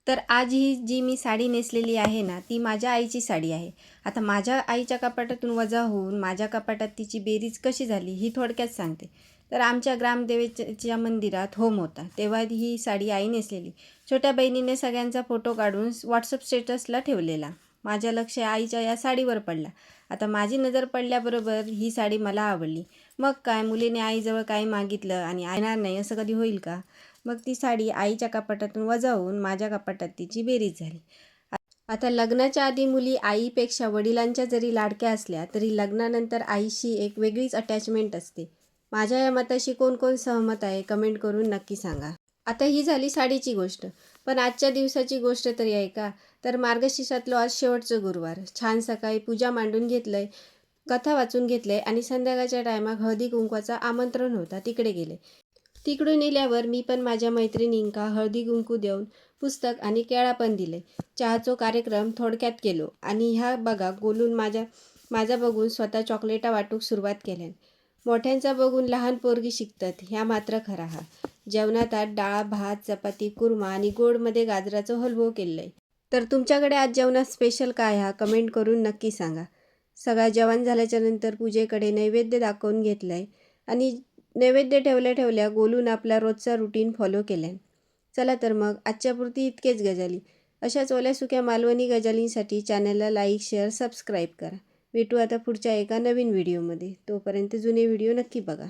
तर आज ही जी मी साडी नेसलेली आहे ना, ती माझ्या आईची साडी आहे. आता माझ्या आईच्या कपाटातून वजा होऊन माझ्या कपाटात तिची बेरीज कशी झाली ही थोडक्यात सांगते. तर आमच्या ग्रामदेवतेच्या मंदिरात होम होता, तेव्हा ही साडी आई नेसलेली. छोट्या बहिणीने सगळ्यांचा फोटो काढून व्हॉट्सअप स्टेटसला ठेवलेला. माझ्या लक्ष आईच्या या साडीवर पडला. आता माझी नजर पडल्याबरोबर ही साडी मला आवडली. मग काय, मुलीने आईजवळ काही मागितलं आणि ऐणार नाही असं कधी होईल का? मग ती साडी आईच्या कपाटातून वजा होऊन माझ्या कपाटात तिची बेरीज झाली. आता लग्नाच्या आधी मुली आईपेक्षा वडिलांच्या जरी लाडक्या असल्या तरी लग्नानंतर आईशी एक वेगळीच अटॅचमेंट असते. माझ्या या मताशी कोण कोण सहमत आहे कमेंट करून नक्की सांगा. आता ही झाली साडीची गोष्ट, पण आजच्या दिवसाची गोष्ट तरी आहे का? तर मार्गशीर्षातलं आज शेवटचं गुरुवार. छान सकाळी पूजा मांडून घेतलंय, कथा वाचून घेतलंय आणि संध्याकाळच्या टायमात हळदी कुंकवाचं आमंत्रण होता तिकडे गेले. तिकडून येल्यावर मी पण माझ्या मैत्रिणींका हळदी कुंकू देऊन पुस्तक आणि केळा पण दिले. चहाचो कार्यक्रम थोडक्यात केलो आणि ह्या बघा गोलून माझा बघून स्वतः चॉकलेटा वाटूक सुरुवात केल्यान. मोठ्यांचा बघून लहान पोरगी शिकतात ह्या मात्र खरा हा. जेवणात आज डाळ भात चपाती कुर्मा आणि गोडमध्ये गाजराचं हलवो केलंय. तर तुमच्याकडे आज जेवणात स्पेशल काय हा कमेंट करून नक्की सांगा. सगळा जेवण झाल्याच्या नंतर पूजेकडे नैवेद्य दाखवून घेतलाय आणि नैवेद्य ठेवल्या गोलून आपला रोजचा रुटीन फॉलो केल्यान. चला तर मग आजच्यापुरती इतकेच गजाली. अशाच ओल्या सुक्या मालवणी गजालींसाठी चॅनलला लाईक शेअर सबस्क्राईब करा. भेटू आता पुढच्या एका नवीन व्हिडिओमध्ये. तोपर्यंत जुने व्हिडिओ नक्की बघा.